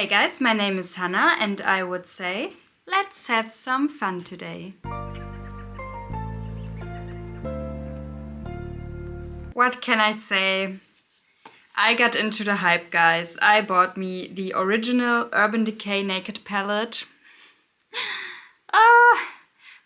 Hey guys, my name is Hannah and I would say, let's have some fun today. What can I say? I got into the hype, guys. I bought me the original Urban Decay Naked palette.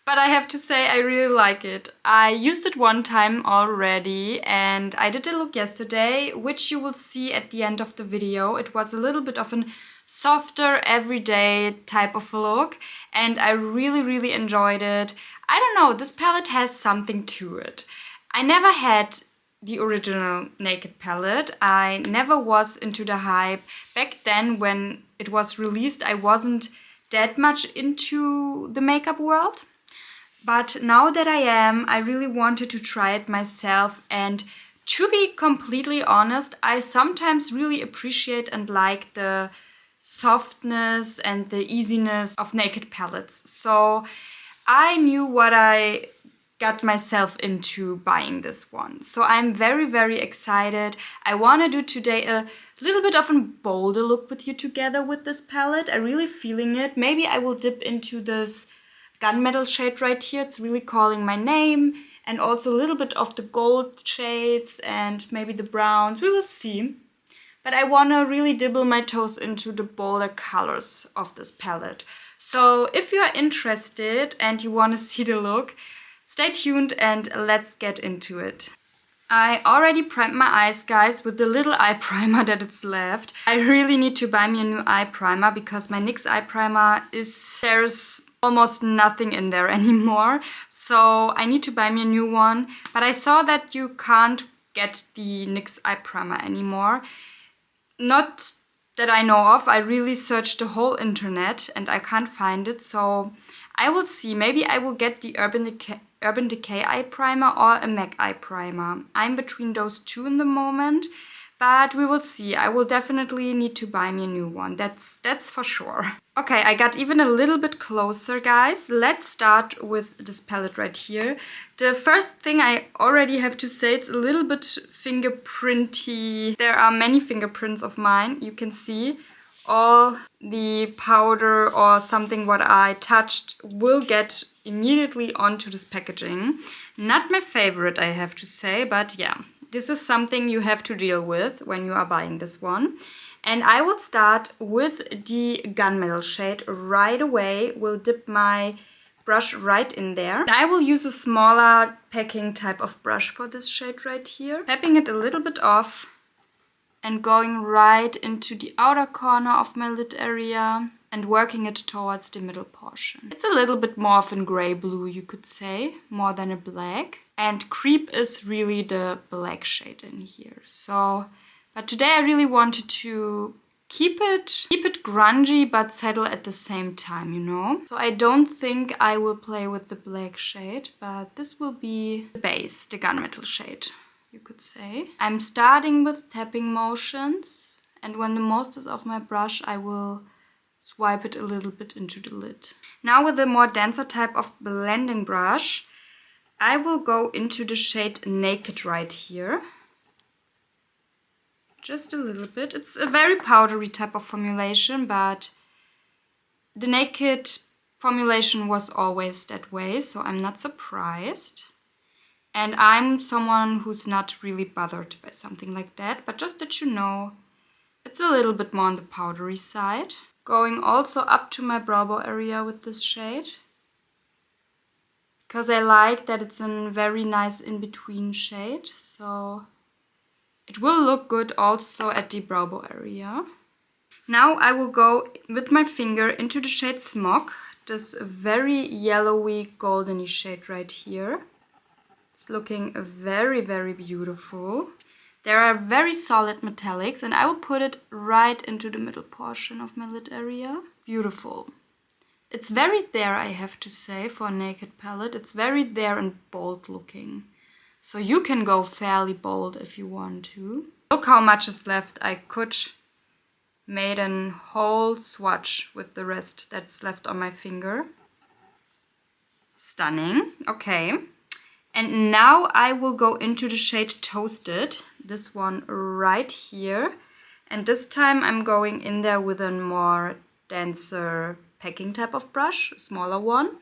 But I have to say I really like it. I used it one time already and I did a look yesterday, which you will see at the end of the video. It was a little bit of an softer, everyday type of look and I really enjoyed it. I don't know, this palette has something to it. I never had the original Naked palette. I never was into the hype. Back then when it was released, I wasn't that much into the makeup world. But now that I am, I really wanted to try it myself, and to be completely honest, I sometimes really appreciate and like the softness and the easiness of Naked palettes. So I knew what I got myself into buying this one. So I'm very excited. I want to do today a little bit of a bolder look with you together with this palette. I'm really feeling it. Maybe I will dip into this gunmetal shade right here. It's really calling my name, and also a little bit of the gold shades and maybe the browns. We will see. But I want to really dibble my toes into the bolder colors of this palette. So if you are interested and you want to see the look, stay tuned and let's get into it. I already primed my eyes, guys, with the little eye primer that it's left. I really need to buy me a new eye primer because my NYX eye primer there's almost nothing in there anymore. So I need to buy me a new one. But I saw that you can't get the NYX eye primer anymore. Not that I know of. I really searched the whole internet and I can't find it. So I will see. Maybe I will get the Urban Decay eye primer or a MAC eye primer. I'm between those two in the moment, but we will see. I will definitely need to buy me a new one. That's for sure. Okay, I got even a little bit closer, guys. Let's start with this palette right here. The first thing I already have to say, it's a little bit fingerprinty. There are many fingerprints of mine. You can see all the powder or something what I touched will get immediately onto this packaging. Not my favorite, I have to say, but yeah, this is something you have to deal with when you are buying this one. And I will start with the gunmetal shade right away. Will dip my brush right in there. I will use a smaller packing type of brush for this shade right here. Tapping it a little bit off and going right into the outer corner of my lid area and working it towards the middle portion. It's a little bit more of a gray blue, you could say, more than a black. And Creep is really the black shade in here. So, but today I really wanted to keep it grungy but settle at the same time, you know? So I don't think I will play with the black shade, but this will be the base, the gunmetal shade, you could say. I'm starting with tapping motions, and when the most is off my brush, I will swipe it a little bit into the lid. Now with a more denser type of blending brush, I will go into the shade Naked right here. Just a little bit. It's a very powdery type of formulation, but the Naked formulation was always that way, so I'm not surprised. And I'm someone who's not really bothered by something like that, but just that you know, it's a little bit more on the powdery side. Going also up to my brow bone area with this shade, because I like that it's a very nice in-between shade, so it will look good also at the brow bone area. Now I will go with my finger into the shade Smog, this very yellowy goldeny shade right here. It's looking very beautiful. There are very solid metallics and I will put it right into the middle portion of my lid area. Beautiful. It's very there, I have to say, for a Naked palette. It's very there and bold looking. So you can go fairly bold if you want to. Look how much is left. I could made a whole swatch with the rest that's left on my finger. Stunning. Okay. And now I will go into the shade Toasted. This one right here. And this time I'm going in there with a more denser packing type of brush, a smaller one.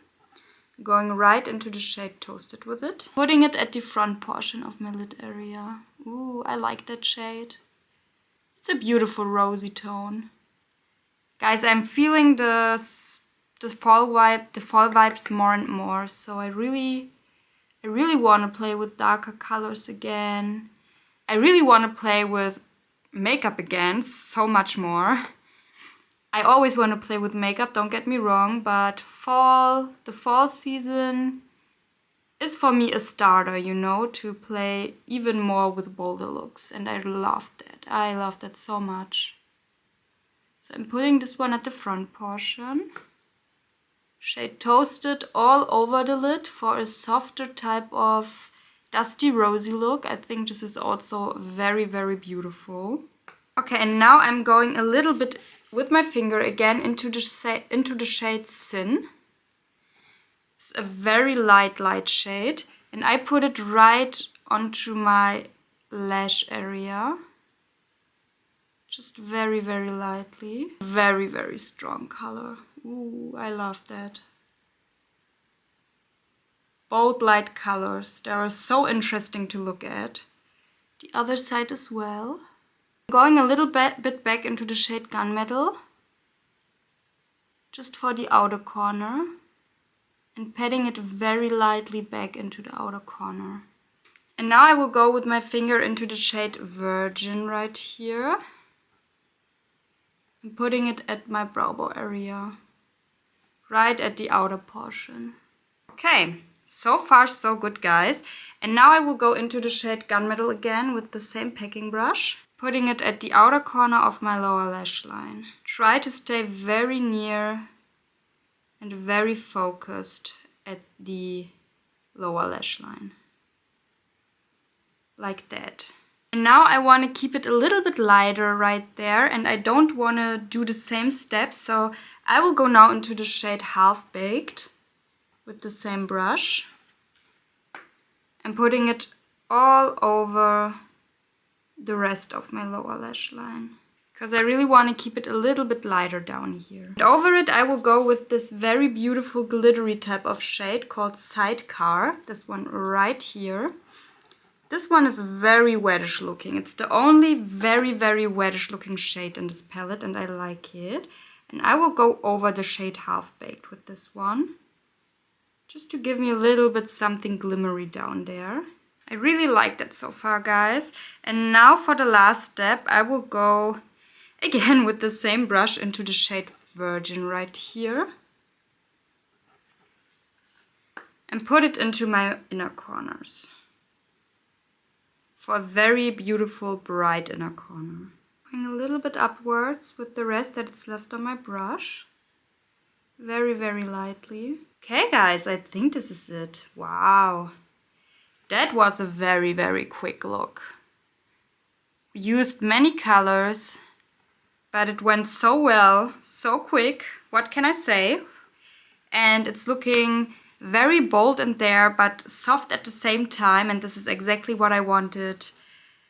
Going right into the shade Toasted with it. Putting it at the front portion of my lid area. Ooh, I like that shade. It's a beautiful rosy tone. Guys, I'm feeling the fall vibes more and more. So I really want to play with darker colors again. I really want to play with makeup again, so much more. I always want to play with makeup, don't get me wrong, but the fall season is for me a starter, you know, to play even more with bolder looks. And I love that. I love that so much. So I'm putting this one at the front portion. Shade Toasted all over the lid for a softer type of dusty rosy look. I think this is also very, very beautiful. Okay, and now I'm going a little bit with my finger again into the shade Sin. It's a very light shade, and I put it right onto my lash area. Just very, very lightly. Very, very strong color. Ooh, I love that. Bold light colors. They are so interesting to look at. The other side as well. Going a little bit back into the shade Gunmetal. Just for the outer corner. And patting it very lightly back into the outer corner. And now I will go with my finger into the shade Virgin right here. And putting it at my brow bone area. Right at the outer portion. Okay, so far so good, guys. And now I will go into the shade Gunmetal again with the same packing brush. Putting it at the outer corner of my lower lash line. Try to stay very near and very focused at the lower lash line. Like that. And now I want to keep it a little bit lighter right there, and I don't want to do the same steps, so I will go now into the shade Half Baked with the same brush and putting it all over the rest of my lower lash line. Because I really want to keep it a little bit lighter down here. And over it I will go with this very beautiful glittery type of shade called Sidecar. This one right here. This one is very reddish looking. It's the only very, very reddish looking shade in this palette and I like it. And I will go over the shade Half Baked with this one. Just to give me a little bit something glimmery down there. I really like that so far, guys. And now for the last step, I will go again with the same brush into the shade Virgin right here. And put it into my inner corners. For a very beautiful, bright inner corner. Going a little bit upwards with the rest that is left on my brush. Very, very lightly. Okay, guys, I think this is it. Wow. That was a very, very quick look. We used many colors, but it went so well, so quick. What can I say? And it's looking very bold in there, but soft at the same time. And this is exactly what I wanted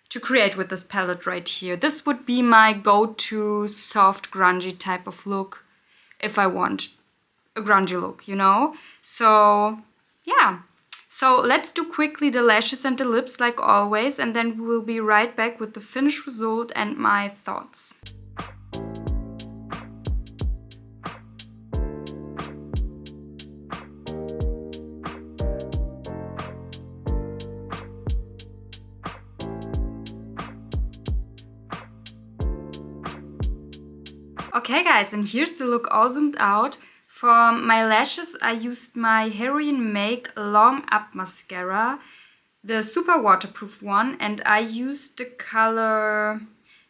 to create with this palette right here. This would be my go-to soft, grungy type of look if I want a grungy look, you know? So, yeah. So let's do quickly the lashes and the lips like always, and then we'll be right back with the finished result and my thoughts. Okay guys, and here's the look all zoomed out. For my lashes I used my Heroin Make Long Up Mascara, the super waterproof one, and I used the color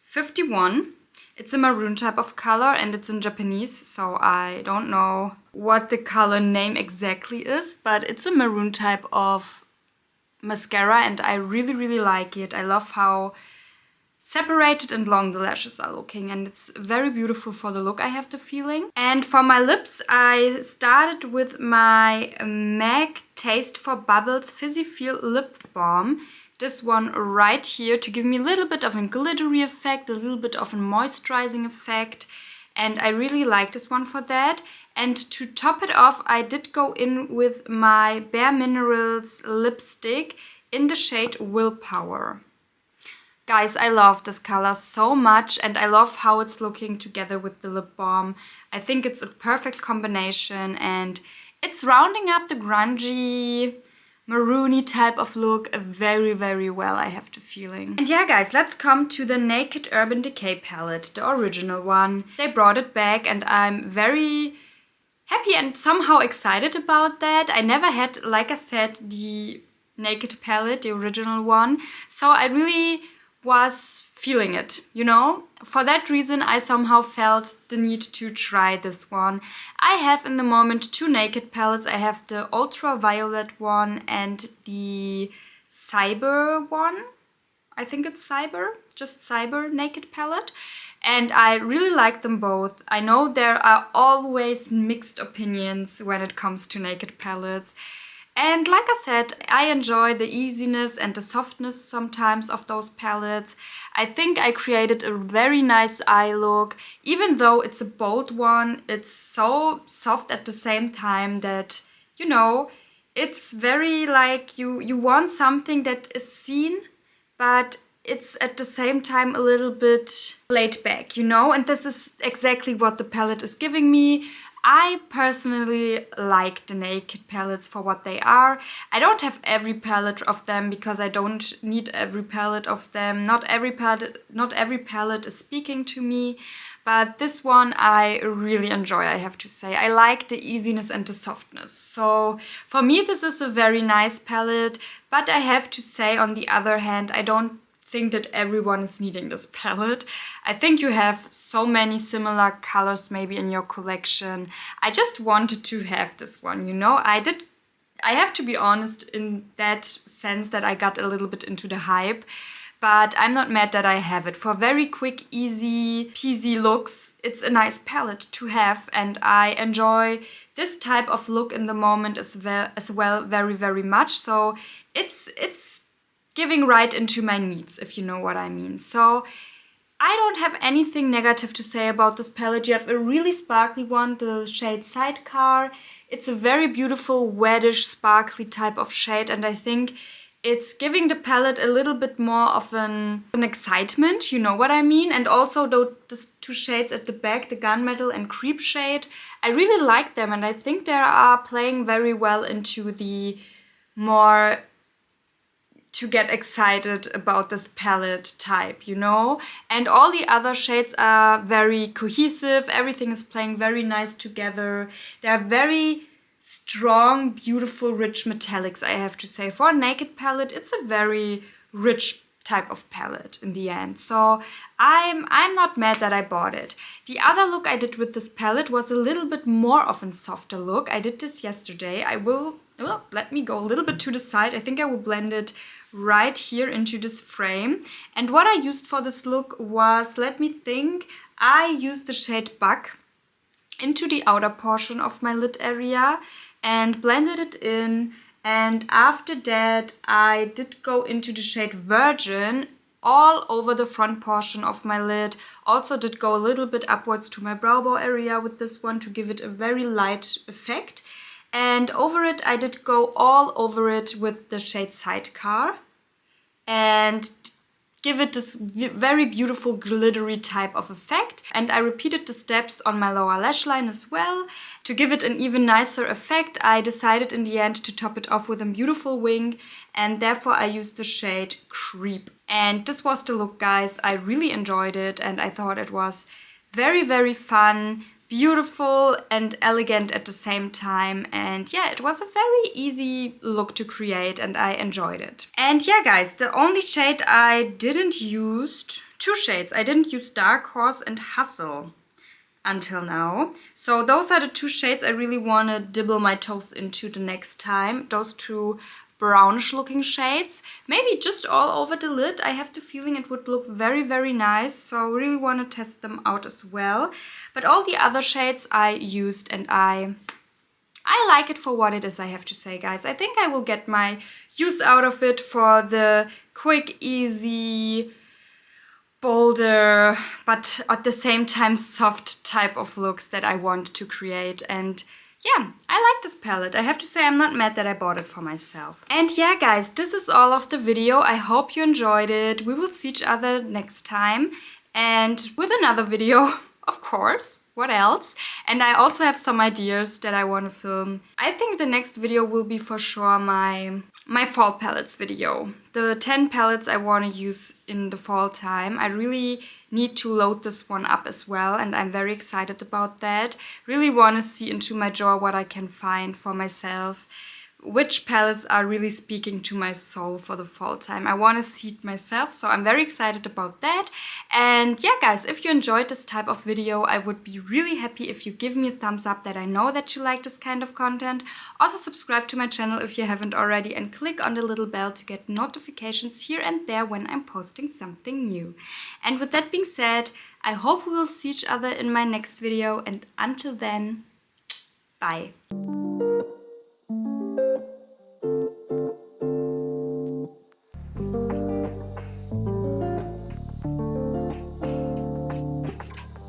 51. It's a maroon type of color and it's in Japanese, so I don't know what the color name exactly is, but it's a maroon type of mascara and I really, really like it. I love how separated and long the lashes are looking, and it's very beautiful for the look, I have the feeling. And for my lips, I started with my MAC Taste for Bubbles Fizzy Feel Lip Balm. this one right here to give me a little bit of a glittery effect, a little bit of a moisturizing effect. And I really like this one for that. And to top it off, I did go in with my Bare Minerals lipstick in the shade Willpower. Guys, I love this color so much, and I love how it's looking together with the lip balm. I think it's a perfect combination, and it's rounding up the grungy, maroony type of look very, very well, I have the feeling. And yeah, guys, let's come to the Naked Urban Decay palette, the original one. They brought it back, and I'm very happy and somehow excited about that. I never had, like I said, the Naked palette, the original one, so I really was feeling it, you know? For that reason, I somehow felt the need to try this one. I have in the moment 2 Naked palettes. I have the Ultraviolet one and the Cyber one. I think it's Cyber, just Cyber Naked palette. And I really like them both. I know there are always mixed opinions when it comes to Naked palettes. And like I said, I enjoy the easiness and the softness sometimes of those palettes. I think I created a very nice eye look. Even though it's a bold one, it's so soft at the same time that, you know, it's very like you want something that is seen, but it's at the same time a little bit laid back, you know? And this is exactly what the palette is giving me. I personally like the Naked palettes for what they are. I don't have every palette of them because I don't need every palette of them. Not every palette is speaking to me, but this one I really enjoy, I have to say. I like the easiness and the softness. So for me this is a very nice palette, but I have to say on the other hand, I don't think that everyone is needing this palette. I think you have so many similar colors maybe in your collection. I just wanted to have this one, you know. I have to be honest in that sense that I got a little bit into the hype, but I'm not mad that I have it. For very quick, easy, peasy looks, it's a nice palette to have, and I enjoy this type of look in the moment as well very, very much. So it's giving right into my needs, if you know what I mean. So I don't have anything negative to say about this palette. You have a really sparkly one, the shade Sidecar. It's a very beautiful, reddish, sparkly type of shade, and I think it's giving the palette a little bit more of an excitement, you know what I mean? And also those 2 shades at the back, the Gunmetal and Creep shade, I really like them, and I think they are playing very well into the more to get excited about this palette type, you know? And all the other shades are very cohesive. Everything is playing very nice together. They're very strong, beautiful, rich metallics, I have to say. For a Naked palette, it's a very rich type of palette in the end. So I'm not mad that I bought it. The other look I did with this palette was a little bit more of a softer look. I did this yesterday. Well, let me go a little bit to the side. I think I will blend it right here into this frame. And what I used for this look was, let me think, I used the shade Buck into the outer portion of my lid area and blended it in. And after that, I did go into the shade Virgin all over the front portion of my lid. Also did go a little bit upwards to my brow bone area with this one to give it a very light effect. And over it, I did go all over it with the shade Sidecar and give it this very beautiful glittery type of effect. And I repeated the steps on my lower lash line as well. To give it an even nicer effect, I decided in the end to top it off with a beautiful wing, and therefore I used the shade Creep. And this was the look, guys. I really enjoyed it, and I thought it was very, very fun, beautiful and elegant at the same time. And yeah, it was a very easy look to create and I enjoyed it. And yeah, guys, the only shade I didn't use, 2 shades, I didn't use Dark Horse and Hustle until now. So those are the 2 shades I really want to dibble my toes into the next time. Those 2 brownish looking shades, maybe just all over the lid. I have the feeling it would look very, very nice, so really want to test them out as well. But all the other shades I used, and I like it for what it is, I have to say, guys. I think I will get my use out of it for the quick, easy, bolder, but at the same time soft type of looks that I want to create. And yeah, I like this palette. I have to say I'm not mad that I bought it for myself. And yeah, guys, this is all of the video. I hope you enjoyed it. We will see each other next time and with another video, of course. What else? And I also have some ideas that I want to film. I think the next video will be for sure my fall palettes video. The 10 palettes I want to use in the fall time. I really need to load this one up as well, and I'm very excited about that. Really want to see into my drawer what I can find for myself. Which palettes are really speaking to my soul for the fall time. I want to see it myself, so I'm very excited about that. And yeah, guys, if you enjoyed this type of video, I would be really happy if you give me a thumbs up, that I know that you like this kind of content. Also subscribe to my channel if you haven't already, and click on the little bell to get notifications here and there when I'm posting something new. And with that being said, I hope we will see each other in my next video, and until then, bye.